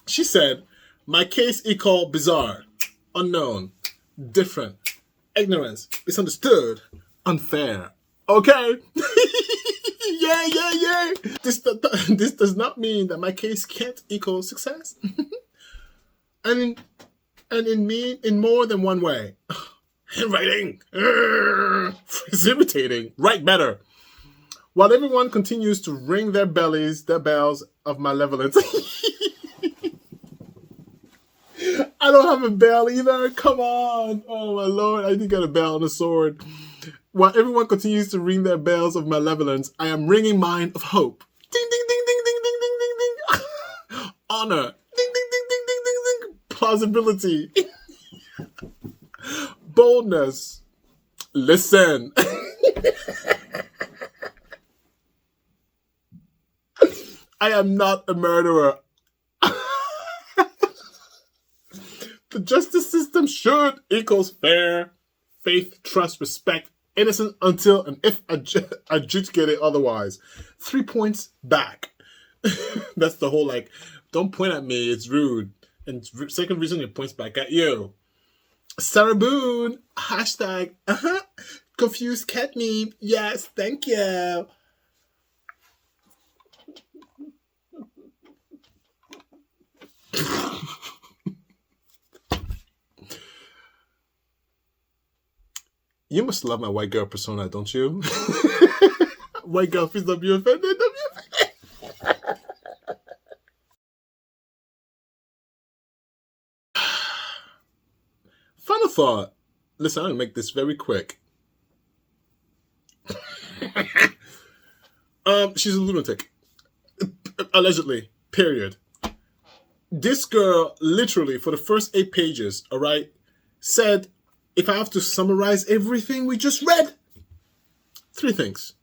She said, "My case equal bizarre, unknown, different, ignorance, misunderstood, unfair." Okay. Yeah. This does not mean that my case can't equal success. and in more than one way. Handwriting is irritating. Write better. While everyone continues to ring their bells of malevolence. I don't have a bell either. Come on. Oh my Lord. I did get a bell and a sword. While everyone continues to ring their bells of malevolence, I am ringing mine of hope. Ding, ding, ding, ding, ding, ding, ding, ding, ding. Honor. Ding, ding, ding, ding, ding, ding, ding. Plausibility. Boldness. Listen. I am not a murderer. The justice system should equals fair, faith, trust, respect, innocent until and if adjudicated otherwise. 3 points back. That's the whole don't point at me, it's rude. And second reason it points back at you. Sarah Boone, hashtag, confused cat meme. Yes, thank you. You must love my white girl persona, don't you? White girl, please don't be offended. Final thought. Listen, I'm going to make this very quick. She's a lunatic. Allegedly. Period. This girl, literally, for the first 8 pages, all right, said, if I have to summarize everything we just read, 3 things.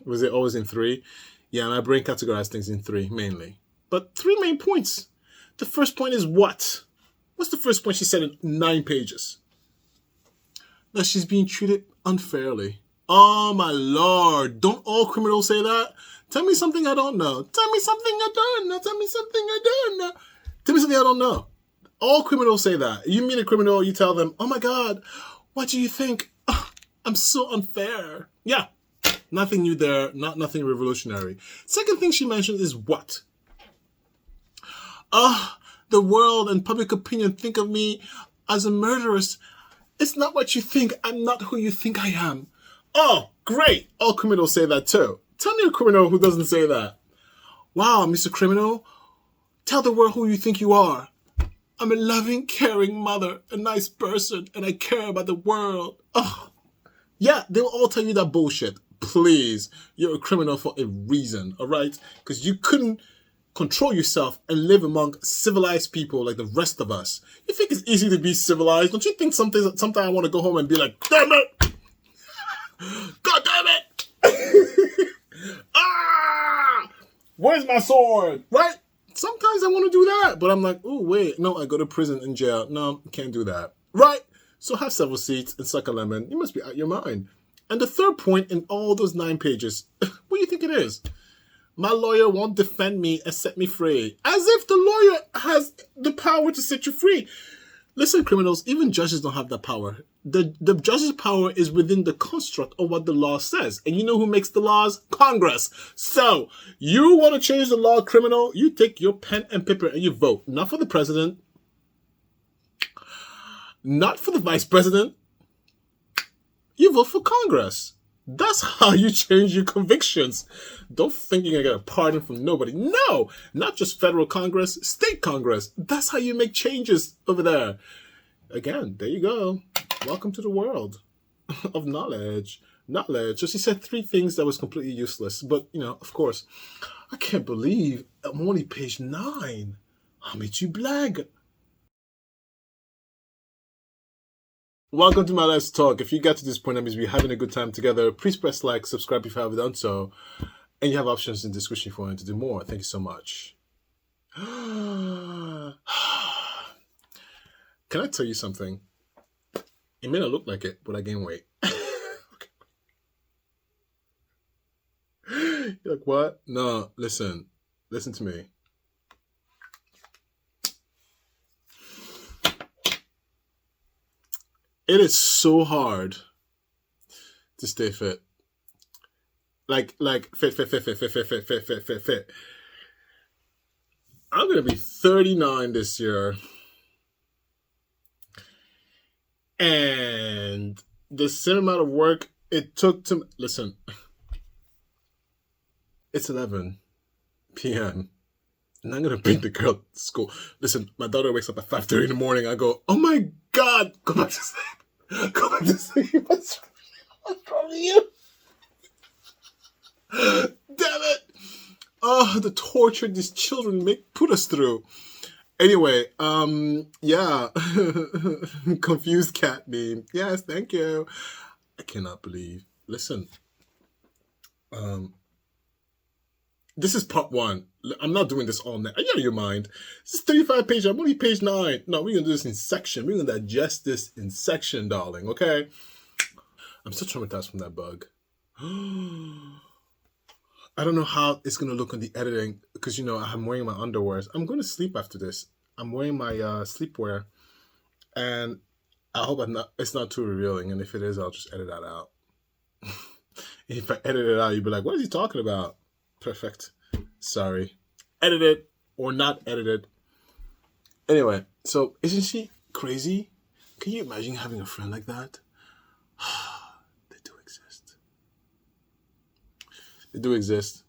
Was it always in 3? Yeah, my brain categorized things in 3, mainly. But 3 main points. The first point is what? What's the first point she said in 9 pages? That she's being treated unfairly. Oh, my Lord. Don't all criminals say that? Tell me something I don't know. Tell me something I don't know. Tell me something I don't know. Tell me something I don't know. All criminals say that. You meet a criminal, you tell them, oh, my God, what do you think? Oh, I'm so unfair. Yeah. Nothing new there. Nothing revolutionary. Second thing she mentioned is what? The world and public opinion think of me as a murderess. It's not what you think. I'm not who you think I am. Oh, great. All criminals say that too. Tell me a criminal who doesn't say that. Wow, Mr. Criminal, tell the world who you think you are. I'm a loving, caring mother, a nice person, and I care about the world. Oh, yeah, they'll all tell you that bullshit. Please, you're a criminal for a reason, all right? Because you couldn't control yourself and live among civilized people like the rest of us. You think it's easy to be civilized? Don't you think sometimes I want to go home and be like, damn it! God damn it! Ah! Where's my sword? Right? Sometimes I want to do that, but I'm like, oh, wait, no, I go to prison and jail. No, can't do that. Right? So have several seats and suck a lemon. You must be out your mind. And the third point in all those 9 pages, what do you think it is? My lawyer won't defend me and set me free. As if the lawyer has the power to set you free. Listen, criminals, even judges don't have that power. The judge's power is within the construct of what the law says. And you know who makes the laws? Congress. So, you want to change the law, criminal? You take your pen and paper and you vote. Not for the president. Not for the vice president. You vote for Congress. That's how you change your convictions. Don't think you're going to get a pardon from nobody. No, not just federal Congress, state Congress. That's how you make changes over there. Again, there you go. Welcome to the world of knowledge. So she said 3 things that was completely useless. But, you know, of course, I can't believe I'm only page 9. How made you blag? Welcome to my Let's Talk. If you got to this point, that means we're having a good time together. Please press like, subscribe if you haven't done so. And you have options in the description if you want to do more. Thank you so much. Can I tell you something? It may not look like it, but I gain weight. You're like, what? No, listen. Listen to me. It is so hard to stay fit. Like fit. I'm going to be 39 this year. And the same amount of work it took to... Listen. It's 11 p.m. And I'm going to bring the girl to school. Listen, my daughter wakes up at 5:30 in the morning. I go, oh my God, go back to sleep. Go back to sleep. What's wrong with you? Damn it. Oh, the torture these children put us through. Anyway, yeah. Confused cat meme. Yes, thank you. I cannot believe. Listen. This is part 1. I'm not doing this all night. Are you out of your mind? This is 35 pages. I'm only page 9. No, we're going to do this in section. We're going to digest this in section, darling, okay? I'm still traumatized from that bug. I don't know how it's going to look on the editing because, you know, I'm wearing my underwears. I'm going to sleep after this. I'm wearing my sleepwear. And I hope it's not too revealing. And if it is, I'll just edit that out. If I edit it out, you'll be like, what is he talking about? Perfect. Sorry. Edited or not edited. Anyway, so isn't she crazy? Can you imagine having a friend like that? They do exist. They do exist.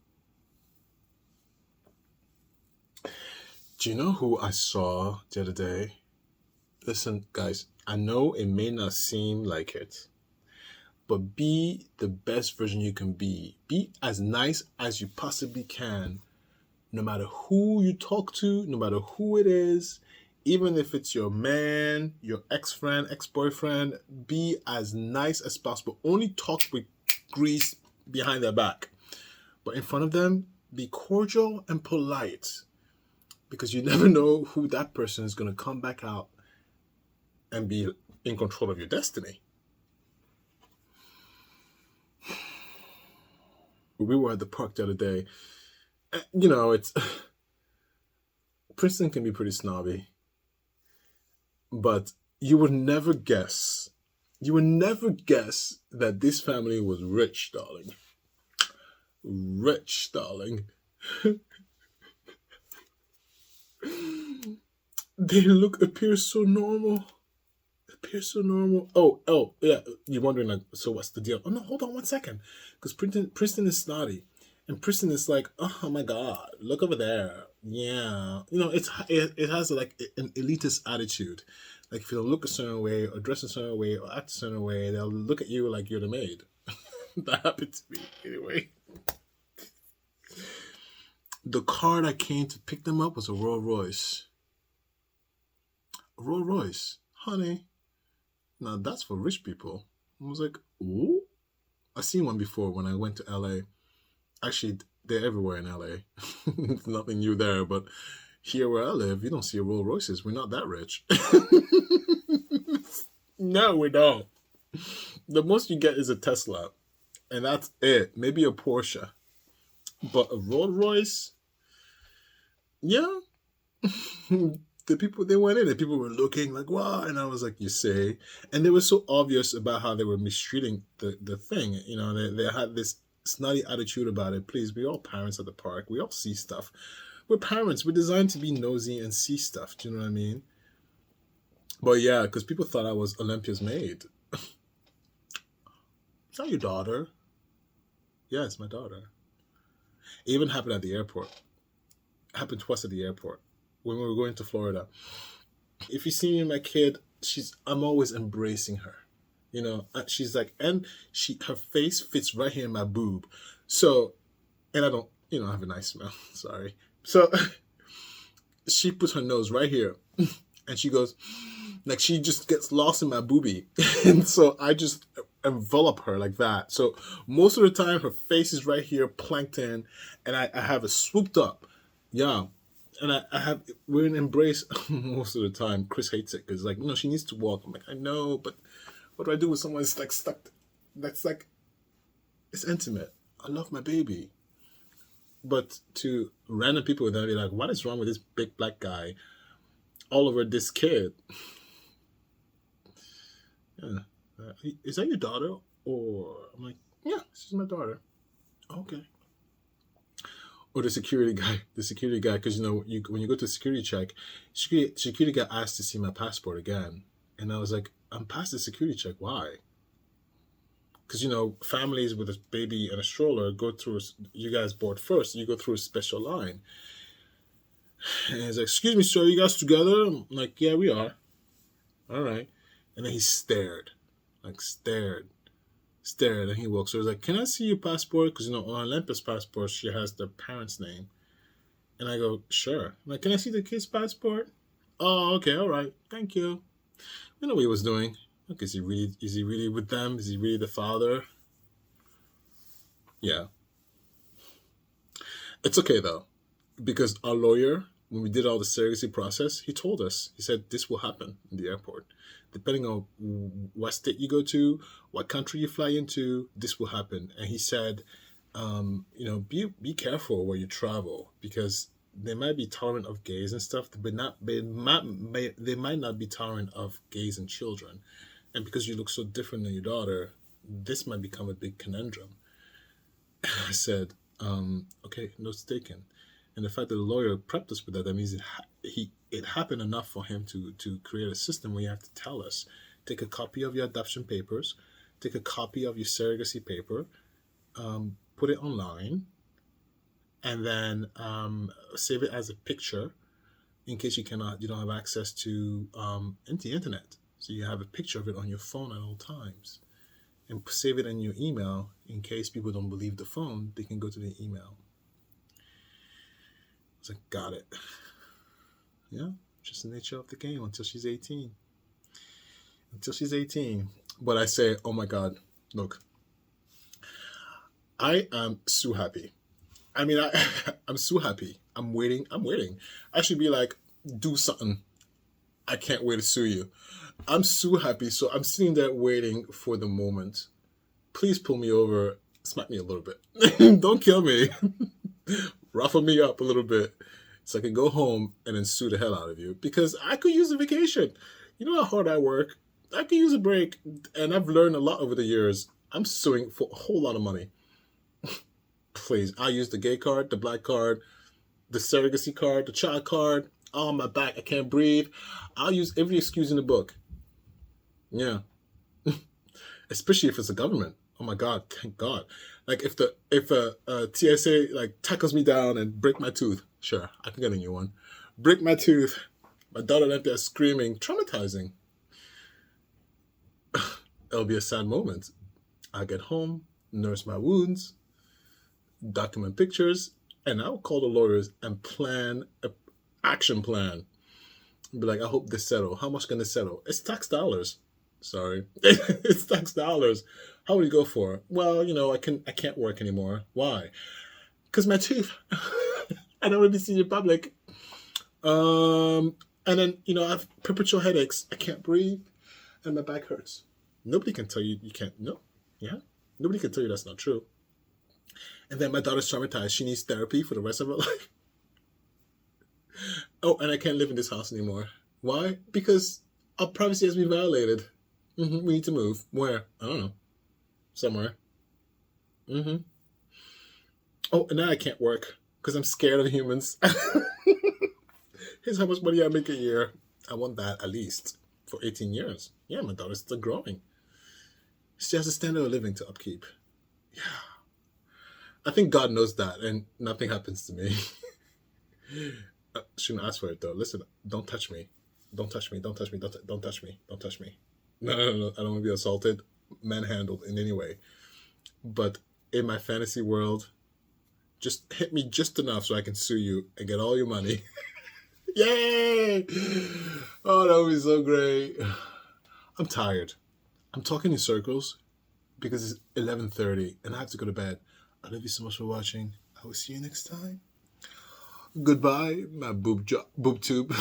Do you know who I saw the other day? Listen, guys, I know it may not seem like it, but be the best version you can be. Be as nice as you possibly can. no matter who you talk to, no matter who it is, even if it's your man, your ex-friend, ex-boyfriend, be as nice as possible. Only talk with grease behind their back. But in front of them, be cordial and polite. Because you never know who that person is going to come back out and be in control of your destiny. We were at the park the other day. You know, it's Princeton can be pretty snobby, but you would never guess that this family was rich, darling. Rich, darling. They appear so normal. Oh, yeah. You're wondering, like, so what's the deal? Oh, no, hold on 1 second. Because Princeton is snotty. And Princeton is like, oh my God, look over there. Yeah. You know, it has like an elitist attitude. Like if you don't look a certain way or dress a certain way or act a certain way, they'll look at you like you're the maid. That happened to me anyway. The car that came to pick them up was a Rolls Royce. A Rolls Royce. Honey, now that's for rich people. I was like, ooh. I seen one before when I went to LA. Actually, they're everywhere in LA. There's nothing new there, but here where I live, you don't see a Rolls Royces. We're not that rich. No, we don't. The most you get is a Tesla, and that's it. Maybe a Porsche. But a Rolls Royce, yeah. The people, they went in, and people were looking like, wow. And I was like, you say? And they were so obvious about how they were mistreating the thing. You know, they had this snotty attitude about it. Please, we're all parents at the park. We all see stuff. We're parents. We're designed to be nosy and see stuff. Do you know what I mean? But yeah, because people thought I was Olympia's maid. Is that your daughter? Yeah, it's my daughter. It even happened at the airport. It happened twice at the airport when we were going to Florida. If you see me and my kid, I'm always embracing her. You know, she's like, and her face fits right here in my boob. So, and I don't, I have a nice smell. Sorry. So she puts her nose right here and she goes, like she just gets lost in my boobie. And so I just envelop her like that. So most of the time her face is right here planked in and I have it swooped up. Yeah. And we're in embrace most of the time. Chris hates it because like, she needs to walk. I'm like, I know, but what do I do with someone that's like stuck? That's like, it's intimate. I love my baby. But to random people, they'll be like, what is wrong with this big black guy all over this kid? Yeah. Is that your daughter? Or I'm like, yeah, she's my daughter. Okay. Or the security guy, because when you go to a security check, security guy asked to see my passport again. And I was like, I'm past the security check. Why? Because, families with a baby and a stroller go through, you guys board first, you go through a special line. And he's like, excuse me, sir, you guys together? I'm like, yeah, we are. All right. And then he stared. And he walks. So he's like, can I see your passport? Because, on Olympia's passport, she has the parent's name. And I go, sure. I'm like, can I see the kid's passport? Oh, okay, all right. Thank you. I know what he was doing. Look, is he really with them? Is he really the father? Yeah. It's okay, though. Because our lawyer, when we did all the surrogacy process, he told us, he said, this will happen in the airport. Depending on what state you go to, what country you fly into, this will happen. And he said, be careful where you travel because they might be tolerant of gays and stuff, but they might not be tolerant of gays and children. And because you look so different than your daughter, this might become a big conundrum. I said, okay, notes taken. And the fact that the lawyer prepped us with that means it happened enough for him to create a system where you have to tell us, take a copy of your adoption papers, take a copy of your surrogacy paper, put it online, and then save it as a picture in case you don't have access to the internet. So you have a picture of it on your phone at all times. And save it in your email in case people don't believe the phone, they can go to the email. was like, got it. Yeah, just the nature of the game until she's 18. Until she's 18. But I say, oh my God, look, I am so happy. I mean, I'm so happy. I'm waiting. I should be like, do something. I can't wait to sue you. I'm so happy. So I'm sitting there waiting for the moment. Please pull me over, smack me a little bit. Don't kill me. Ruffle me up a little bit so I can go home and then sue the hell out of you, because I could use a vacation. You know how hard I work? I could use a break, and I've learned a lot over the years. I'm suing for a whole lot of money. Please, I use the gay card, the black card, the surrogacy card, the child card. Oh, my back, I can't breathe. I'll use every excuse in the book. Yeah. Especially if it's the government. Oh my God, thank God. Like if a TSA like tackles me down and break my tooth, sure, I can get a new one. Break my tooth, my daughter left there screaming, traumatizing. It'll be a sad moment. I get home, nurse my wounds, document pictures, and I'll call the lawyers and plan an action plan. Be like, I hope this settle. How much can this settle? It's tax dollars. Sorry. It's tax dollars. How would you go for? Well, you know, I can't work anymore. Why? Because my teeth. I don't want to be seen in public. And then, you know, I have perpetual headaches. I can't breathe. And my back hurts. Nobody can tell you can't. No. Yeah. Nobody can tell you that's not true. And then my daughter's traumatized. She needs therapy for the rest of her life. Oh, and I can't live in this house anymore. Why? Because our privacy has been violated. We need to move. Where? I don't know. Somewhere. Oh, and now I can't work because I'm scared of humans. Here's how much money I make a year. I want that at least for 18 years. Yeah, my daughter's still growing. She has a standard of living to upkeep. Yeah. I think God knows that, and nothing happens to me. Shouldn't ask for it though. Listen, don't touch me. Don't touch me. Don't touch me. Don't touch me. Don't touch me. No. I don't want to be assaulted, manhandled in any way. But in my fantasy world, just hit me just enough so I can sue you and get all your money. Yay! Oh, that would be so great. I'm tired. I'm talking in circles because it's 11:30 and I have to go to bed. I love you so much for watching. I will see you next time. Goodbye, my boob tube.